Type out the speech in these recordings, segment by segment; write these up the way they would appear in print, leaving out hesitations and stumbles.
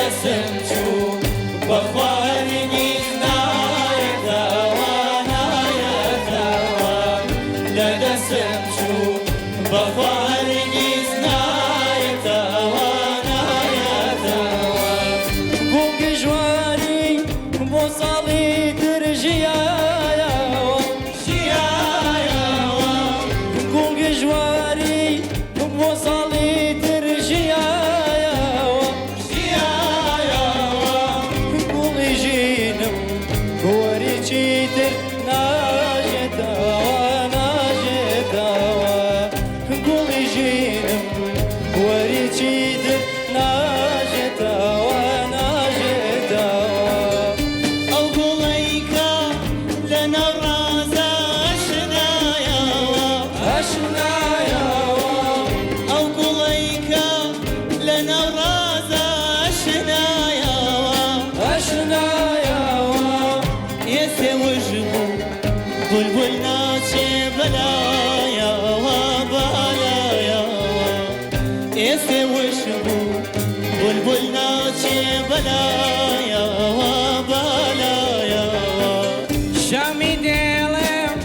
دەسم چوو بە خوارنیش نایەتەوە نایەتەوە لە دەسم چوو بە خوارنیش نایەتەوە نایەتەوە گوڵگی ژواری بۆ ساڵی تر ژیایەوە ژیایەوە گوڵگی ژواری بۆ ساڵی تر ژیایەوە ژیایەوە گوڵی ژینم گۆریی تر ناژێتەوە ناژێتەوە گوڵی ژینم گۆریی تر ناژێتەوە ناژێتەوە ئەو گوڵەیکە لە نەڕازە ئەشنایەوە ئەشنایەوە ئەو گوڵەیکە لە نەڕازە ئەشنایەوە ئەشنایەوە ئێسێ وژبوو بولبول ناچێ بەلایەوە بەلایەوە ئێسێ وژبوو بولبول ناچێ بەلایەوە بەلایەوە شامی دێڵێم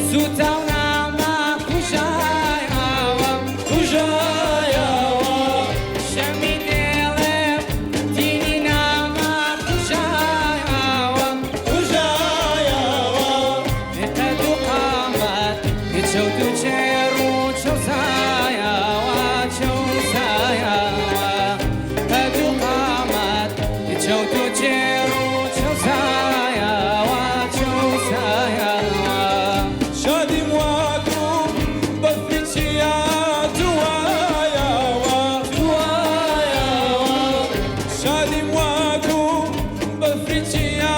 سوتاو نامە کوژایەوە کوژایەوە شامی دێڵێم تینی نامە کوژایەوە کوژایەوە قەد و قامەت چەوت و چێڕ و چەوسایەوە چەوسایەوە قەد و قامەت چەوت و چێڕ و چەوسایەوە چەوسایەوە شادیم واکو بەفریچیا دوایەوە دوایەوە شادیم واکو بەفریچیا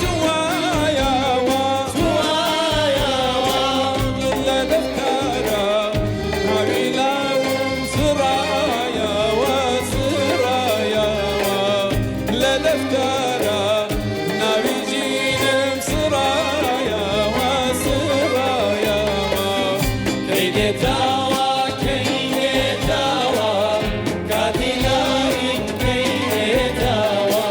دوایەوە دوایەوە لە دەفتەرە ناوی لاوم سرایەوە سرایەوە لە دەفتەرە ناوی ژینم سرایەوە سرایەوە کەی دێتاوە کەی دێتاوە کاتی لاوین کەی دێتاوە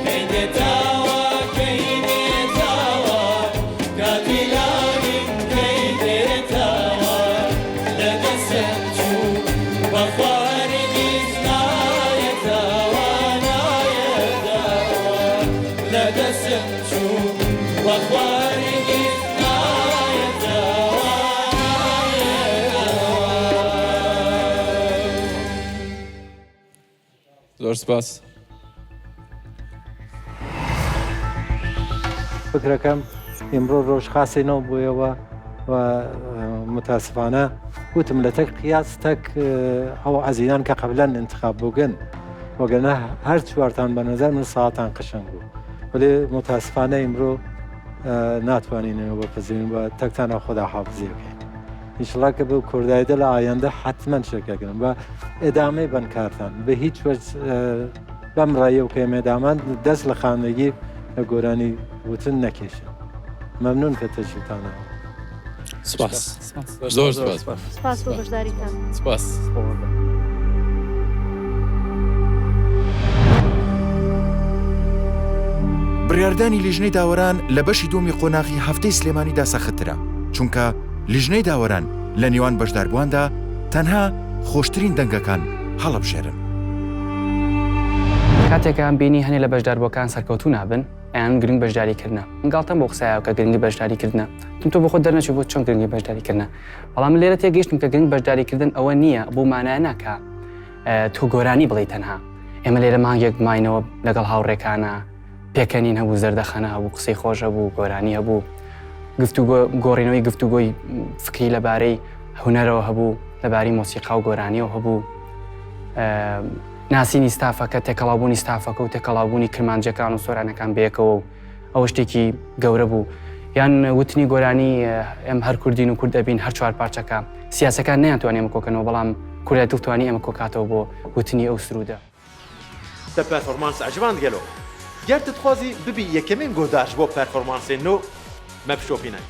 کەی دێتاوە کەی دێتاوە کاتی لاوین کەی دێتاوە لە دەسم چوو بە خوارنیش نایەتەوە نایەتەوە لە دەسم چوو بە خوارنیش نایەتەوە نایەتەوە زۆر سپاس. فکرەکەم ئێمڕۆ ڕۆژ خاسێنەوە بوویەوە و متاسفانە وتم لە تەک قیاس تەک ئەو عەزیزان کە قەبلەن انتخاب بووگەن وەگەنە هەر چوارتان بە نەزەر من ساعتان قشنگ بوو ولی متاسفانە ئیمڕۆ ناتوانینەوە بپەزێنین بە تەکتانە خۆدا حافزی بکەین ئینشەڵا کە بە کوردایدە لە ئایەندە حتمەن شەکەکەن بە ئێدامەی بنکارتان بە هیچ وەجه بەم ڕایە و کەمێدامان دەست لە خانەگی لە گۆرانی وتن نەکێشن مەمنون کە تەجیبتانەوە سپاس زۆر سپاس سپاس بۆ بەشداریتان سپاس. بڕیاردانی لیژنەی داوەران لە بەشی دومی قۆناغی هەفتەی سلێمانیدا سەخترا چونکە لیژنەی داوەران لە نێوان بەشداربوواندا تەنها خۆشترین دەنگەکان هەڵەبژێرن. کاتێکان بینی هەنێ لە بەشداربووەکان سەرکەوتوو نابن ئەیان گرنگ بەشداریکردنە منگاڵتەم بۆ قسایەوە کە گرنگی بەشداریکردنە تۆ بۆ خۆت دەرنەچوو بۆ چۆن گرنگی بەشداریکردنە بەڵام لێرە تێگەیشتم کە گرنگ بەشداریکردن ئەوە نییە بۆ مانایە ناکە تۆ گۆرانی بڵێ تەنها ئێمە لێرە مانگێک بماینەوە لەگەڵ هاوڕێکانە پێکەنین هەبوو زەردەخەنە هەبوو قسەی خۆش هەبوو گۆرانی هەبوو گۆڕینەوەی گفتوگۆی فکری لەبارەی هونەرەوە هەبوو لەبارەی مۆسیقا و گۆرانیەوە هەبوو ناسینی ستافەکە تێکەڵاوبوونی ستافەکە و تێکەڵاوبوونی کرمانجەکان و سۆرانەکان بەیەکەوە و ئەوە شتێکی گەورە بوو یان وتنی گۆرانی ئەم هەر کوردین و کورد دەبین هەر چوار پارچەکە سیاسەکان نەیانتوانێ ئەمە کۆکەنەوە بەڵام کورد دڵتوانی ئەمە کۆکاتەوە بۆ وتنی ئەو سرودە تا پەرفۆرمانس عجبان گەلۆ گەر تتخوازی ببی یەکەمین گۆداش بۆ پەرفۆرمانسێن و مەپشۆپینە